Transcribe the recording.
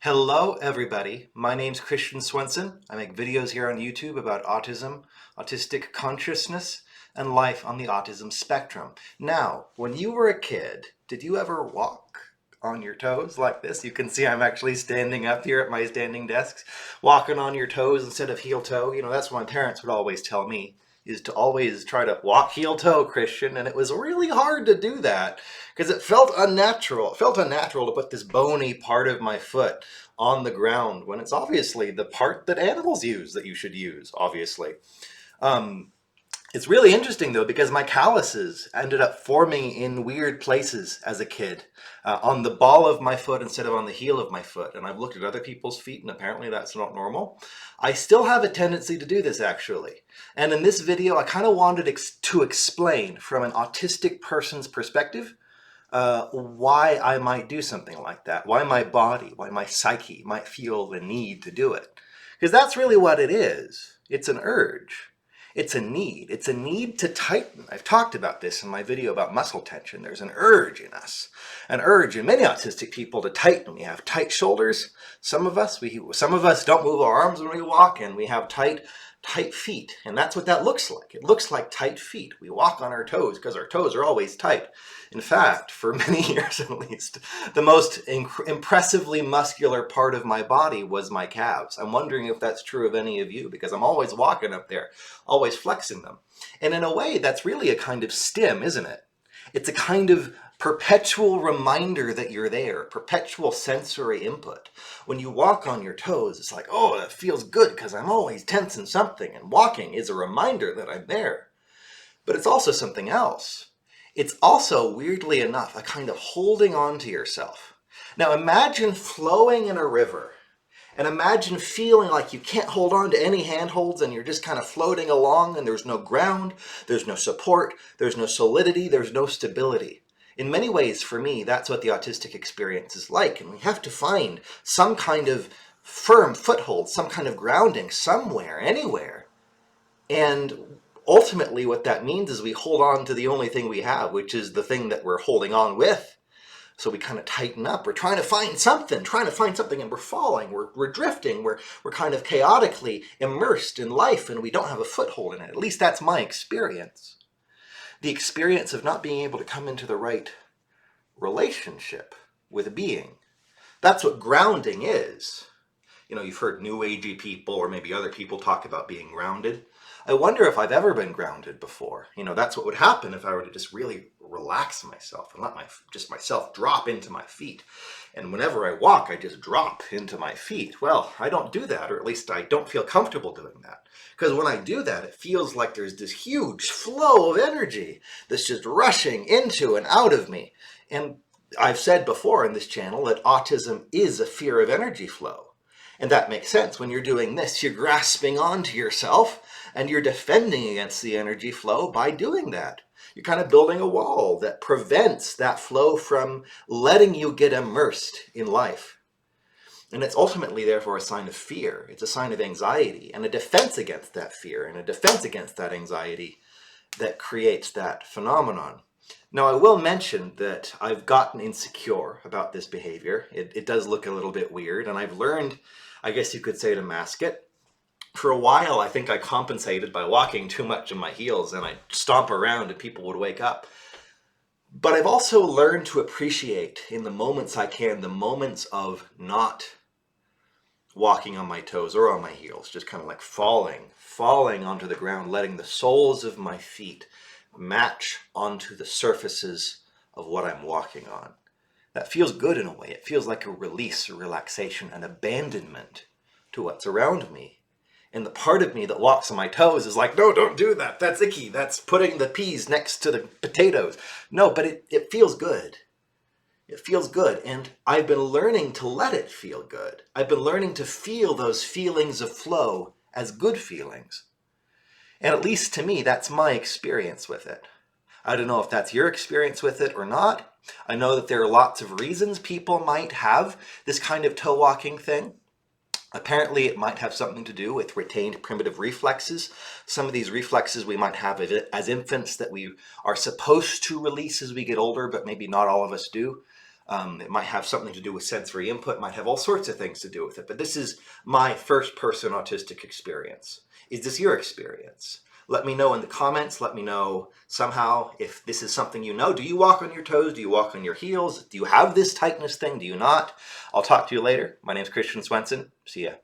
Hello everybody, my name's Christian Swenson. I make videos here on YouTube about autism, autistic consciousness, and life on the autism spectrum. Now, when you were a kid, did you ever walk on your toes like this? You can see I'm actually standing up here at my standing desk, walking on your toes instead of heel toe. You know, that's what my parents would always tell me, is to always try to walk heel toe, Christian, and it was really hard to do that because it felt unnatural. It felt unnatural to put this bony part of my foot on the ground when it's obviously the part that animals use that you should use, obviously. Um, it's really interesting though because my calluses ended up forming in weird places as a kid, on the ball of my foot instead of on the heel of my foot. And I've looked at other people's feet and apparently that's not normal. I still have a tendency to do this actually. And in this video, I kind of wanted to explain from an autistic person's perspective why I might do something like that, why my body, why my psyche might feel the need to do it. Because that's really what it is. It's an urge. It's a need. It's a need to tighten. I've talked about this in my video about muscle tension. There's an urge in us, an urge in many autistic people to tighten. We have tight shoulders. Some of us don't move our arms when we walk, and we have tight feet. And that's what that looks like. It looks like tight feet. We walk on our toes because our toes are always tight. In fact, for many years at least, the most impressively muscular part of my body was my calves. I'm wondering if that's true of any of you because I'm always walking up there, always flexing them. And in a way, that's really a kind of stim, isn't it? It's a kind of perpetual reminder that you're there, perpetual sensory input. When you walk on your toes, it's like, oh, that feels good because I'm always tensing something, and walking is a reminder that I'm there. But it's also something else. It's also, weirdly enough, a kind of holding on to yourself. Now imagine flowing in a river, and imagine feeling like you can't hold on to any handholds and you're just kind of floating along and there's no ground, there's no support, there's no solidity, there's no stability. In many ways, for me, that's what the autistic experience is like, and we have to find some kind of firm foothold, some kind of grounding somewhere, anywhere. And ultimately what that means is we hold on to the only thing we have, which is the thing that we're holding on with. So we kind of tighten up. We're trying to find something, and we're falling, we're drifting, we're kind of chaotically immersed in life, and we don't have a foothold in it. At least that's my experience. The experience of not being able to come into the right relationship with a being. That's what grounding is. You know, you've heard new agey people or maybe other people talk about being grounded. I wonder if I've ever been grounded before. You know, that's what would happen if I were to just really relax myself and let myself drop into my feet. And whenever I walk, I just drop into my feet. Well, I don't do that, or at least I don't feel comfortable doing that. Because when I do that, it feels like there's this huge flow of energy that's just rushing into and out of me. And I've said before in this channel that autism is a fear of energy flow. And that makes sense. When you're doing this, you're grasping onto yourself and you're defending against the energy flow by doing that. You're kind of building a wall that prevents that flow from letting you get immersed in life. And it's ultimately, therefore, a sign of fear. It's a sign of anxiety and a defense against that fear and a defense against that anxiety that creates that phenomenon. Now, I will mention that I've gotten insecure about this behavior. It does look a little bit weird, and I've learned, I guess you could say, to mask it. For a while, I think I compensated by walking too much in my heels, and I'd stomp around and people would wake up. But I've also learned to appreciate, in the moments I can, the moments of not walking on my toes or on my heels, just kind of like falling onto the ground, letting the soles of my feet match onto the surfaces of what I'm walking on. That feels good in a way. It feels like a release, a relaxation, an abandonment to what's around me. And the part of me that walks on my toes is like, no, don't do that. That's icky. That's putting the peas next to the potatoes. No, but it feels good. It feels good. And I've been learning to let it feel good. I've been learning to feel those feelings of flow as good feelings. And at least to me, that's my experience with it. I don't know if that's your experience with it or not. I know that there are lots of reasons people might have this kind of toe walking thing. Apparently, it might have something to do with retained primitive reflexes. Some of these reflexes we might have as infants that we are supposed to release as we get older, but maybe not all of us do. It might have something to do with sensory input, might have all sorts of things to do with it. But this is my first-person autistic experience. Is this your experience? Let me know in the comments. Let me know somehow if this is something you know. Do you walk on your toes? Do you walk on your heels? Do you have this tightness thing? Do you not? I'll talk to you later. My name's Christian Swenson. See ya.